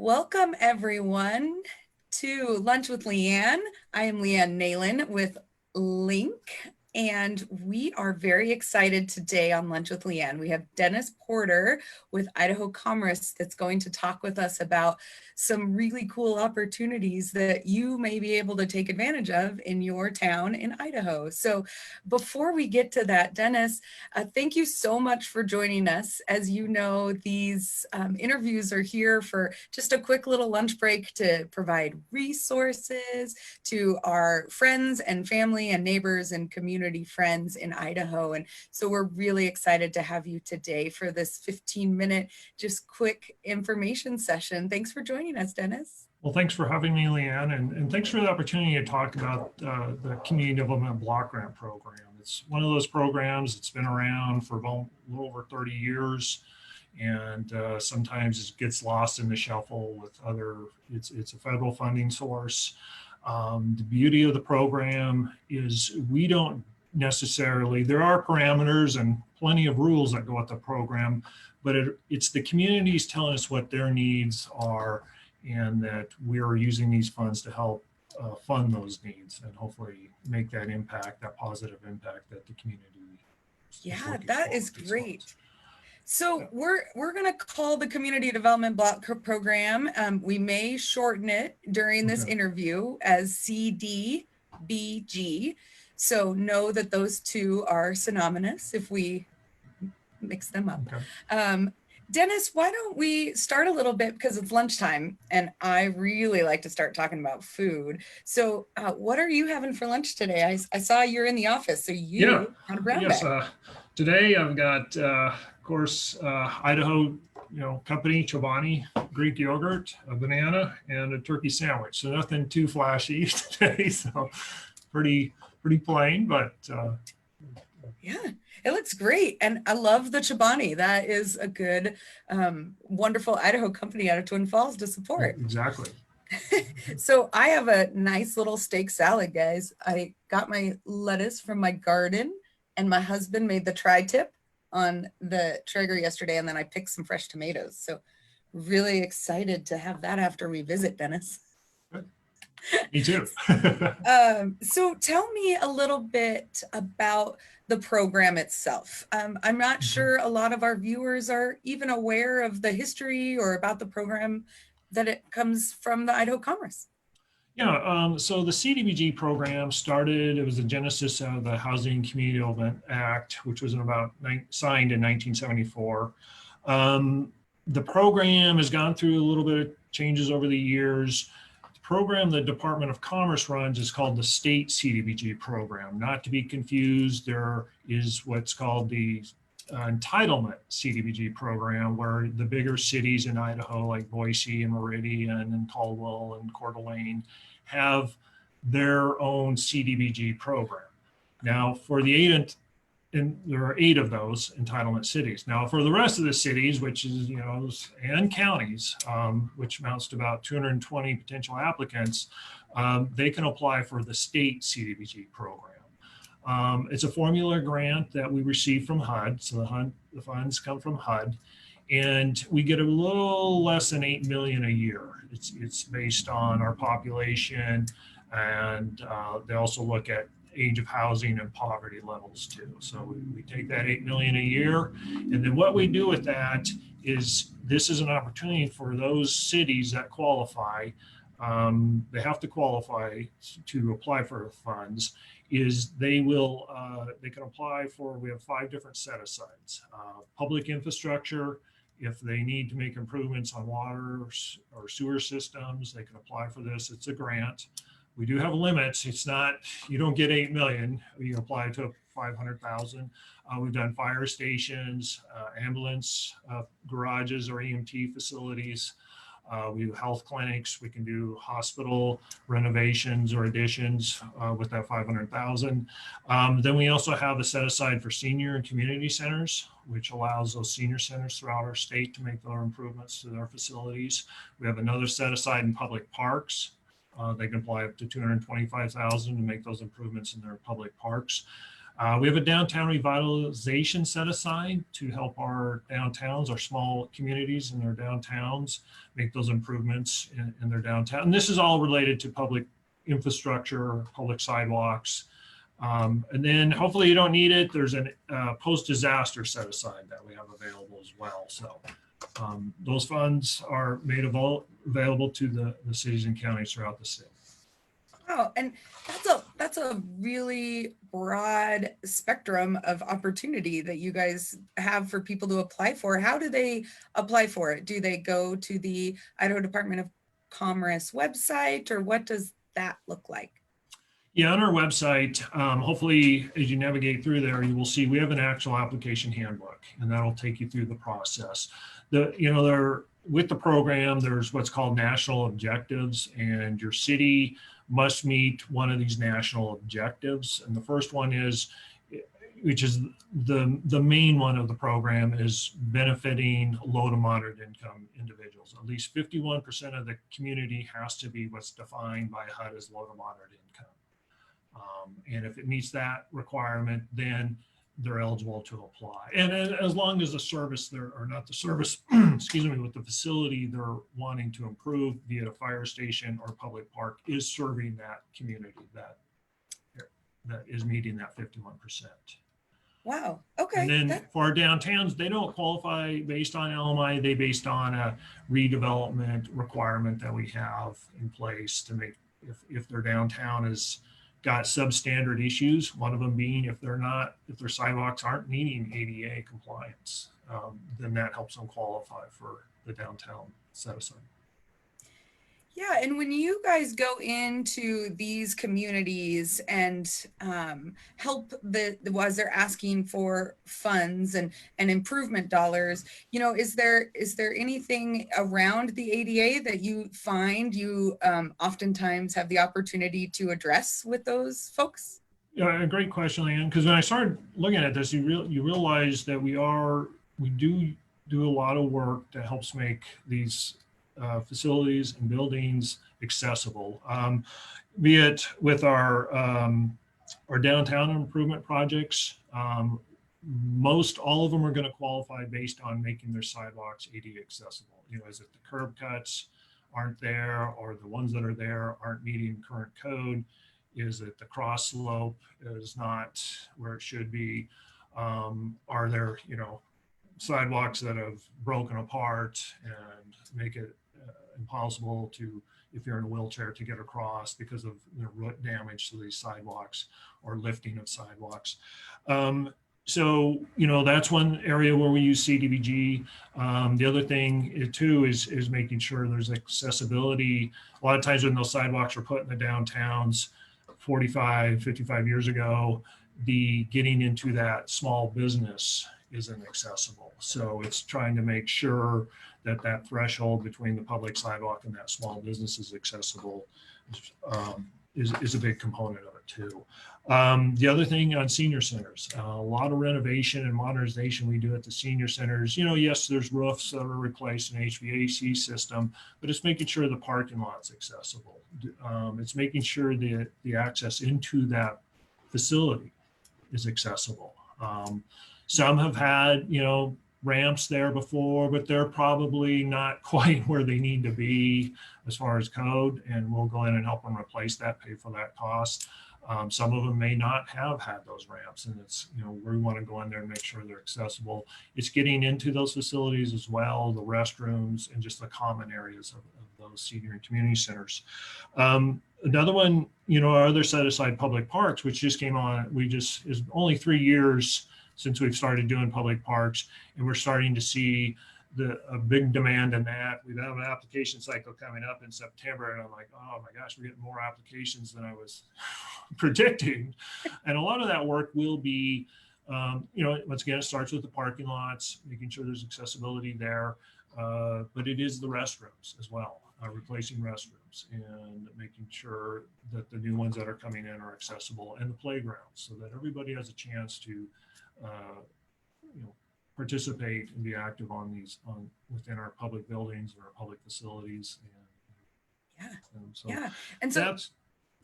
Welcome everyone to Lunch with LeAnn. I am LeAnn Nalen with Link, and we are very excited today on Lunch with LeAnn. We have Dennis Porter with Idaho Commerce that's going to talk with us about some really cool opportunities that you may be able to take advantage of in your town in Idaho. So before we get to that, Dennis, thank you so much for joining us. As you know, these interviews are here for just a quick little lunch break to provide resources to our friends and family and neighbors and community friends in Idaho. And so we're really excited to have you today for this 15-minute, just quick information session. Thanks for joining us, Dennis. Well, thanks for having me, LeAnn, and thanks for the opportunity to talk about the Community Development Block Grant Program. It's one of those programs that's been around for about a little over 30 years, and sometimes it gets lost in the shuffle with other, it's a federal funding source. The beauty of the program is we don't necessarily, there are parameters and plenty of rules that go with the program, but it's the communities telling us what their needs are, and that we're using these funds to help fund those needs and hopefully make that impact, that positive impact that the community. Yeah, that is great. So we're going to call the Community Development Block Program. We may shorten it during this interview as CDBG. So know that those two are synonymous if we mix them up. Dennis, why don't we start a little bit, because it's lunchtime and I really like to start talking about food. So what are you having for lunch today? I saw you're in the office, so you got a brown bag. Today I've got, of course, Idaho, company, Chobani, Greek yogurt, a banana, and a turkey sandwich. So nothing too flashy today. So pretty plain, but yeah, it looks great. And I love the Chobani. That is a good, wonderful Idaho company out of Twin Falls to support. Exactly. So I have a nice little steak salad, guys. I got my lettuce from my garden, and my husband made the tri-tip on the Traeger yesterday, and then I picked some fresh tomatoes. So really excited to have that after we visit, Dennis. Me too. So tell me a little bit about the program itself. I'm not sure a lot of our viewers are even aware of the history or about the program that it comes from the Idaho Commerce. Yeah, so the CDBG program started, it was the genesis of the Housing and Community Development Act, which was signed in 1974. The program has gone through a little bit of changes over the years. Program the Department of Commerce runs is called the state CDBG program. Not to be confused, there is what's called the entitlement CDBG program, where the bigger cities in Idaho like Boise and Meridian and Caldwell and Coeur d'Alene have their own CDBG program. Now for the there are 8 of those entitlement cities. Now for the rest of the cities, which is, and counties, which amounts to about 220 potential applicants, they can apply for the state CDBG program. It's a formula grant that we receive from HUD. So the funds come from HUD, and we get a little less than 8 million a year. It's based on our population, and they also look at age of housing and poverty levels too. So we take that 8 million a year, and then what we do with that is, this is an opportunity for those cities that qualify. They have to qualify to apply for funds. They can apply for, we have 5 different set-asides. Public infrastructure, if they need to make improvements on water or sewer systems, they can apply for this. It's a grant. We do have limits. It's not, you don't get 8 million. You apply to 500,000. We've done fire stations, ambulance garages or EMT facilities. We do health clinics. We can do hospital renovations or additions with that 500,000. Then we also have a set aside for senior and community centers, which allows those senior centers throughout our state to make their improvements to their facilities. We have another set aside in public parks. They can apply up to 225,000 to make those improvements in their public parks. We have a downtown revitalization set aside to help our downtowns, our small communities in their downtowns, make those improvements in their downtown. And this is all related to public infrastructure, public sidewalks. And then hopefully you don't need it. There's a post-disaster set aside that we have available as well. So those funds are made available to the cities and counties throughout the state. Wow, and that's a really broad spectrum of opportunity that you guys have for people to apply for. How do they apply for it? Do they go to the Idaho Department of Commerce website, or what does that look like? Yeah, on our website, hopefully as you navigate through there, you will see we have an actual application handbook, and that'll take you through the process. With the program, there's what's called national objectives, and your city must meet one of these national objectives. And the first one is, which is the main one of the program, is benefiting low to moderate income individuals. At least 51% of the community has to be what's defined by HUD as low to moderate income. And if it meets that requirement, then they're eligible to apply. And as long as the service there, or not the service, excuse me, with the facility they're wanting to improve, be it a fire station or public park, is serving that community that is meeting that 51%. Wow. Okay. And then for our downtowns, they don't qualify based on LMI. They based on a redevelopment requirement that we have in place to make, if their downtown is got substandard issues, one of them being if their sidewalks aren't meeting ADA compliance, then that helps them qualify for the downtown set aside. Yeah, and when you guys go into these communities and help as they're asking for funds and improvement dollars, is there anything around the ADA that you find you oftentimes have the opportunity to address with those folks? Yeah, a great question, LeAnn, because when I started looking at this, you realize that we do a lot of work that helps make these facilities and buildings accessible, be it with our downtown improvement projects. Most all of them are going to qualify based on making their sidewalks ADA accessible. Is it the curb cuts aren't there, or the ones that are there aren't meeting current code? Is it the cross slope is not where it should be? Are there sidewalks that have broken apart and make it impossible to, if you're in a wheelchair, to get across because of root damage to these sidewalks or lifting of sidewalks. So that's one area where we use CDBG. The other thing too is making sure there's accessibility. A lot of times when those sidewalks were put in the downtowns 45, 55 years ago, the getting into that small business isn't accessible. So it's trying to make sure that threshold between the public sidewalk and that small business is accessible is a big component of it too. The other thing on senior centers, a lot of renovation and modernization we do at the senior centers. Yes, there's roofs that are replaced, an HVAC system, but it's making sure the parking lot's accessible. It's making sure that the access into that facility is accessible. Some have had, ramps there before, but they're probably not quite where they need to be as far as code, and we'll go in and help them replace that, pay for that cost. Some of them may not have had those ramps, and it's, we want to go in there and make sure they're accessible. It's getting into those facilities as well, the restrooms and just the common areas of those senior and community centers. Another one, our other set aside public parks, which just came on, is only 3 years since we've started doing public parks, and we're starting to see a big demand in that. We have an application cycle coming up in September, and I'm like, oh my gosh, we're getting more applications than I was predicting. And a lot of that work will be, once again, it starts with the parking lots, making sure there's accessibility there, but it is the restrooms as well, replacing restrooms and making sure that the new ones that are coming in are accessible, and the playgrounds, so that everybody has a chance to participate and be active within our public buildings and our public facilities. Yeah. So yeah. And so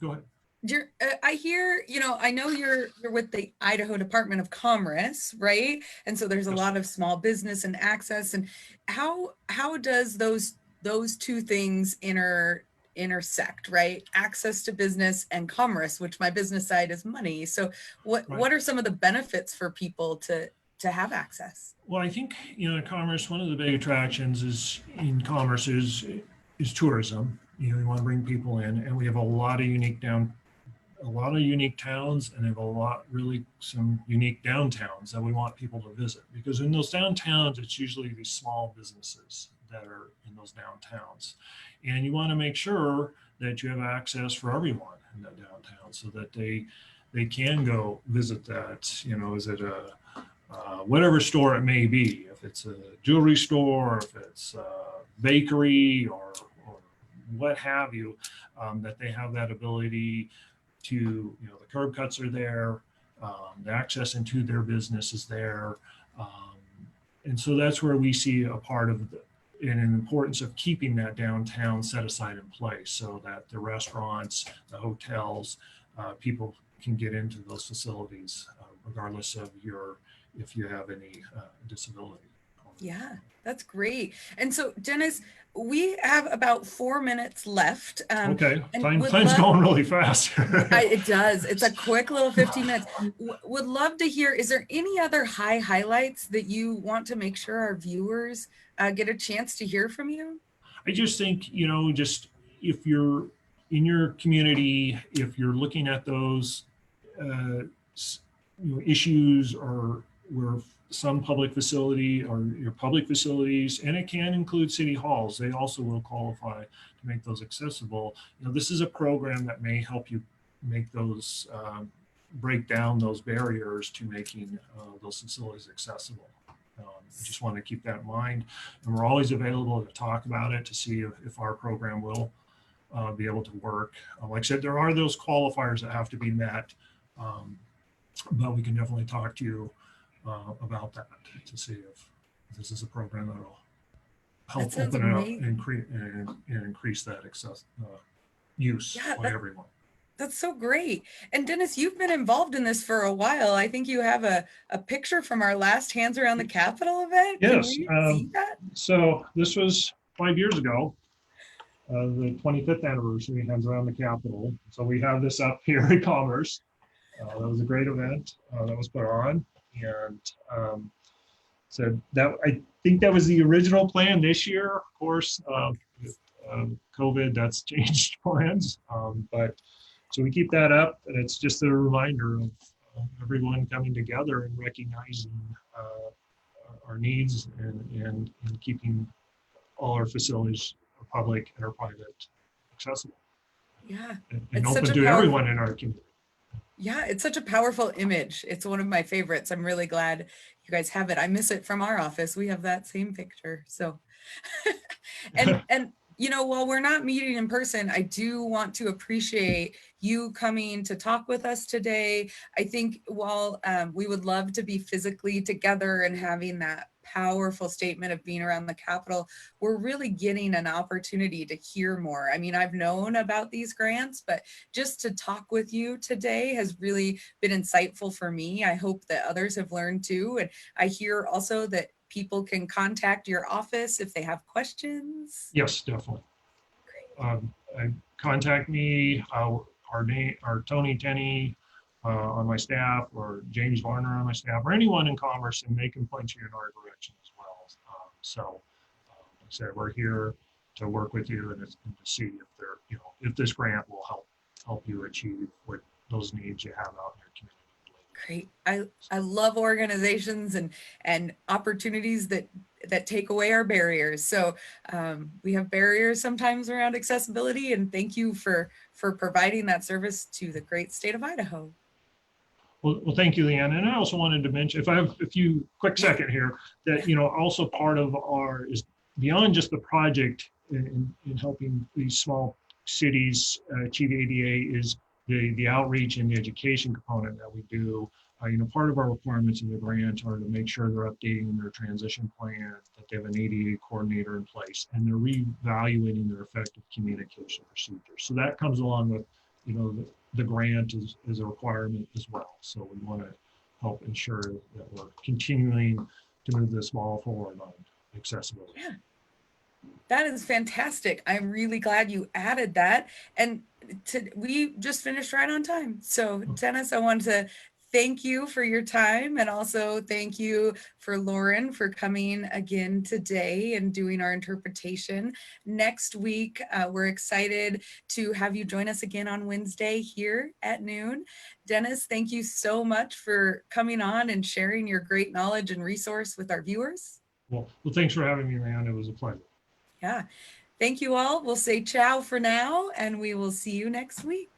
go ahead. I hear, I know you're with the Idaho Department of Commerce, right? And so there's a Yes. lot of small business and access. And how does those two things intersect, right? Access to business and commerce, which my business side is money. So Right. what are some of the benefits for people to have access? Well, I think, in commerce, one of the big attractions is tourism. You want to bring people in, and we have a lot of unique towns, and they have some unique downtowns that we want people to visit, because in those downtowns, it's usually these small businesses that are in those downtowns, and you want to make sure that you have access for everyone in that downtown, so that they can go visit that. Is it a whatever store it may be, if it's a jewelry store, if it's a bakery, or what have you, that they have that ability to, the curb cuts are there, the access into their business is there. Um, and so that's where we see a part of and an importance of keeping that downtown set aside in place, so that the restaurants, the hotels, people can get into those facilities, regardless of if you have any disability. Yeah, that's great. And so, Dennis, we have about 4 minutes left, Okay, and would time's love. going really fast. It does. It's a quick little 15 minutes. Would love to hear. Is there any other highlights that you want to make sure our viewers get a chance to hear from you? I just think, just if you're in your community, if you're looking at those uh, issues, or where some public facility or your public facilities, and it can include city halls, they also will qualify to make those accessible. This is a program that may help you make those break down those barriers to making those facilities accessible. I just want to keep that in mind, and we're always available to talk about it, to see if our program will be able to work. Like I said, there are those qualifiers that have to be met, um, but we can definitely talk to you about that, to see if this is a program that will That help sounds open it up amazing. and increase that use Yeah, by everyone. that's so great. And Dennis, you've been involved in this for a while. I think you have a picture from our last Hands Around the Capitol event. Can Yes. we see that? So this was 5 years ago, the 25th anniversary Hands Around the Capitol. So we have this up here in Commerce. That was a great event that was put on, and so that, I think that was the original plan this year. Of course, with COVID, that's changed plans. But so we keep that up, and it's just a reminder of everyone coming together and recognizing our needs, and keeping all our facilities, public and our private, accessible Yeah, and it's such open a to powerful. everyone in our community. Yeah, it's such a powerful image. It's one of my favorites. I'm really glad you guys have it. I miss it from our office. We have that same picture. So, and while we're not meeting in person, I do want to appreciate you coming to talk with us today. I think while we would love to be physically together and having that powerful statement of being around the Capitol, we're really getting an opportunity to hear more. I mean, I've known about these grants, but just to talk with you today has really been insightful for me. I hope that others have learned too. And I hear also that people can contact your office if they have questions. Yes, definitely. Great. Contact me, our Tony Tenney on my staff, or James Varner on my staff, or anyone in Commerce, and they can point you in our direction as well. Like I said, we're here to work with you, and to see if this grant will help you achieve what those needs you have out in your community. Great. I love organizations and opportunities that take away our barriers. So we have barriers sometimes around accessibility, and thank you for providing that service to the great state of Idaho. Well, thank you, LeAnn. And I also wanted to mention, if I have a few quick Yeah, second here, yeah, that also part of our is beyond just the project in helping these small cities achieve ADA, is the outreach and the education component that we do. Part of our requirements in the grant are to make sure they're updating their transition plan, that they have an ADA coordinator in place, and they're reevaluating their effective communication procedures. So that comes along with the grant is a requirement as well. So we want to help ensure that we're continuing to move this ball forward on accessibility. Yeah. That is fantastic. I'm really glad you added that. And we just finished right on time. So, Dennis, I want to thank you for your time, and also thank you for Lauren for coming again today and doing our interpretation. Next week, we're excited to have you join us again on Wednesday here at noon. Dennis, thank you so much for coming on and sharing your great knowledge and resource with our viewers. Well, thanks for having me, LeAnn. It was a pleasure. Yeah. Thank you all. We'll say ciao for now, and we will see you next week.